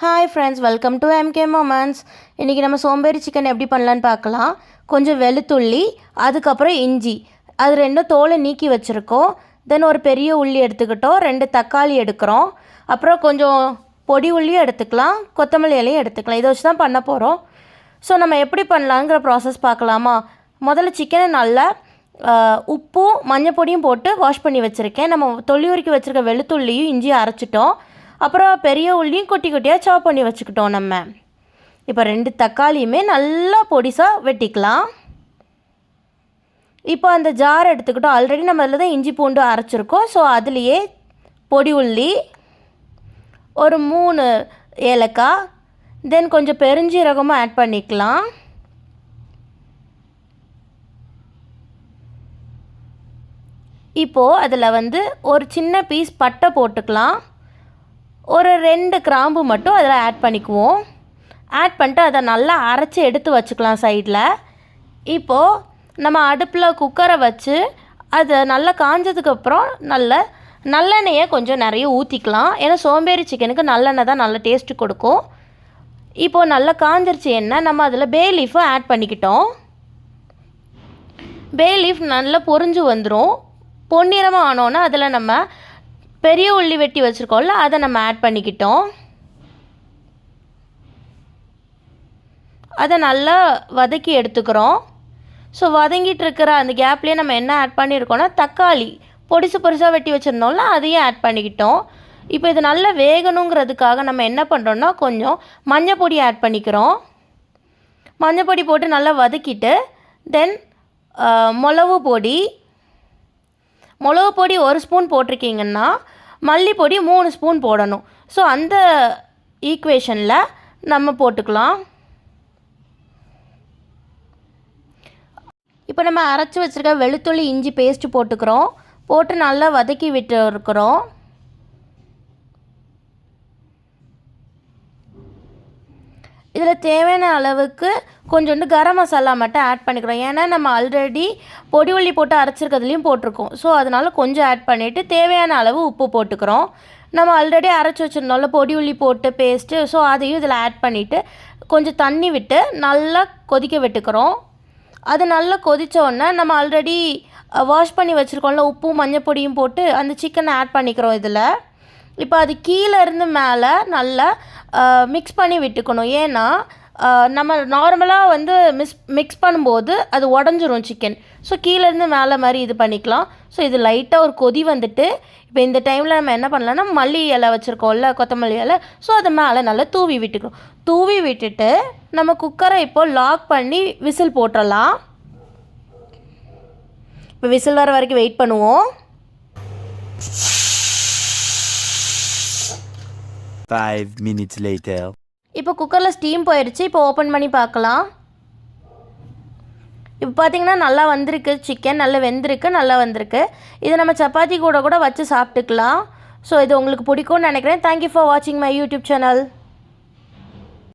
Hi friends, welcome to MK moments. இன்றைக்கி நம்ம சோம்பேறி சிக்கன் எப்படி பண்ணலான்னு பார்க்கலாம். கொஞ்சம் வெளுத்துள்ளி, அதுக்கப்புறம் இஞ்சி, அது ரெண்டும் தோலை நீக்கி வச்சுருக்கோம். தென் ஒரு பெரிய உள்ளி எடுத்துக்கிட்டோம், 2 தக்காளி எடுக்கிறோம், அப்புறம் கொஞ்சம் பொடி உள்ளியும் எடுத்துக்கலாம், கொத்தமல்லி இலையும் எடுத்துக்கலாம். இதை வச்சு தான் பண்ண போகிறோம். ஸோ நம்ம எப்படி பண்ணலாங்கிற ப்ராசஸ் பார்க்கலாமா? முதல்ல சிக்கனை நல்லா உப்பும் மஞ்சள் பொடியும் போட்டு வாஷ் பண்ணி வச்சுருக்கேன். நம்ம தொள்ளி உரிக்கி வச்சுருக்க வெளுத்துள்ளியும் இஞ்சியும் அரைச்சிட்டோம். அப்புறம் பெரிய உள்ளியும் குட்டி குட்டியாக சாப் பண்ணி வச்சுக்கிட்டோம். நம்ம இப்போ 2 தக்காளியுமே நல்லா பொடிசாக வெட்டிக்கலாம். இப்போ அந்த ஜார் எடுத்துக்கிட்டோம். ஆல்ரெடி நம்ம அதில் தான் இஞ்சி பூண்டு அரைச்சிருக்கோம். ஸோ அதுலேயே பொடி உள்ளி, ஒரு 3 ஏலக்காய், தென் கொஞ்சம் பெருஞ்சீரகமும் ஆட் பண்ணிக்கலாம். இப்போது அதில் ஒரு சின்ன பீஸ் பட்டை போட்டுக்கலாம். ஒரு 2 கிராம்பு மட்டும் அதில் ஆட் பண்ணிக்குவோம். ஆட் பண்ணிட்டு அதை நல்லா அரைச்சி எடுத்து வச்சுக்கலாம் சைடில். இப்போது நம்ம அடுப்பில் குக்கரை வச்சு அதை நல்லா காஞ்சதுக்கப்புறம் நல்லெண்ணெயை கொஞ்சம் நிறைய ஊற்றிக்கலாம். ஏன்னா சோம்பேறி சிக்கனுக்கு நல்லெண்ணெய் தான் நல்ல டேஸ்ட்டு கொடுக்கும். இப்போது நல்லா காஞ்சிருச்சு எண்ணெய். நம்ம அதில் பே லீஃபும் ஆட் பண்ணிக்கிட்டோம். பே லீஃப் நல்லா பொரிஞ்சு வந்துடும். பொன்னிறமாக ஆனோன்னா அதில் நம்ம பெரிய உள்ளி வெட்டி வச்சுருக்கோம்ல, அதை நம்ம ஆட் பண்ணிக்கிட்டோம். அதை நல்லா வதக்கி எடுத்துக்கிறோம். ஸோ வதங்கிட்டு இருக்கிற அந்த கேப்லேயே நம்ம என்ன ஆட் பண்ணியிருக்கோன்னா, தக்காளி பொடிசாக வெட்டி வச்சுருந்தோம்ல, அதையும் ஆட் பண்ணிக்கிட்டோம். இப்போ இது நல்லா வேகணுங்கிறதுக்காக நம்ம என்ன பண்ணுறோன்னா, கொஞ்சம் மஞ்சள் பொடி ஆட் பண்ணிக்கிறோம். மஞ்சள் பொடி போட்டு நல்லா வதக்கிட்டு, தென் மிளகு பொடி 1 ஸ்பூன் போட்டிருக்கீங்கன்னா மல்லிப்பொடி 3 ஸ்பூன் போடணும். ஸோ அந்த ஈக்குவேஷனில் நம்ம போட்டுக்கலாம். இப்போ நம்ம அரைச்சி வச்சுருக்க வெளுத்துள்ளி இஞ்சி பேஸ்ட்டு போட்டுக்கிறோம். போட்டு நல்லா வதக்கி விட்டு இருக்கிறோம். இதில் தேவையான அளவுக்கு கொஞ்சோண்டு கரம் மசாலா மட்டும் ஆட் பண்ணிக்கிறோம். ஏன்னா நம்ம ஆல்ரெடி பொடி உள்ளி போட்டு அரைச்சிருக்கிறதுலையும் போட்டிருக்கோம். ஸோ அதனால் கொஞ்சம் ஆட் பண்ணிவிட்டு தேவையான அளவு உப்பு போட்டுக்கிறோம். நம்ம ஆல்ரெடி அரைச்சி வச்சுருந்தோம்ல பொடி உள்ளி போட்டு பேஸ்ட்டு, ஸோ அதையும் இதில் ஆட் பண்ணிவிட்டு கொஞ்சம் தண்ணி விட்டு நல்லா கொதிக்க விட்டுக்கிறோம். அது நல்லா கொதித்தோடனே நம்ம ஆல்ரெடி வாஷ் பண்ணி வச்சுருக்கோம்ல, உப்பும் மஞ்சள் பொடியும் போட்டு அந்த சிக்கனை ஆட் பண்ணிக்கிறோம் இதில். இப்போ அது கீழே இருந்து மேலே நல்லா மிக்ஸ் பண்ணி விட்டுக்கணும். ஏன்னா நம்ம நார்மலாக மிக்ஸ் பண்ணும்போது அது உடஞ்சிரும் சிக்கன். ஸோ கீழேருந்து மேலே மாதிரி இது பண்ணிக்கலாம். ஸோ இது லைட்டாக ஒரு கொதி வந்துட்டு, இப்போ இந்த டைமில் நம்ம என்ன பண்ணலான்னா, மல்லி இலை வச்சுருக்கோம்ல, கொத்தமல்லி இலை, ஸோ அது மேலே நல்லா தூவி விட்டுக்கணும். தூவி விட்டுட்டு நம்ம குக்கரை இப்போ லாக் பண்ணி விசில் போட்டுடலாம். இப்போ விசில் வர வரைக்கும் வெயிட் பண்ணுவோம். 5 minutes later. இப்போ குக்கரில் ஸ்டீம் போயிடுச்சு. இப்போ ஓப்பன் பண்ணி பார்க்கலாம். இப்போ பார்த்தீங்கன்னா நல்லா வந்திருக்கு, சிக்கன் நல்லா வெந்திருக்கு, நல்லா வந்திருக்கு. இதை நம்ம சப்பாத்தி கூட வச்சு சாப்பிட்டுக்கலாம். ஸோ இது உங்களுக்கு பிடிக்கும்னு நினைக்கிறேன். தேங்க்யூ ஃபார் வாட்சிங் மை யூடியூப் சேனல்.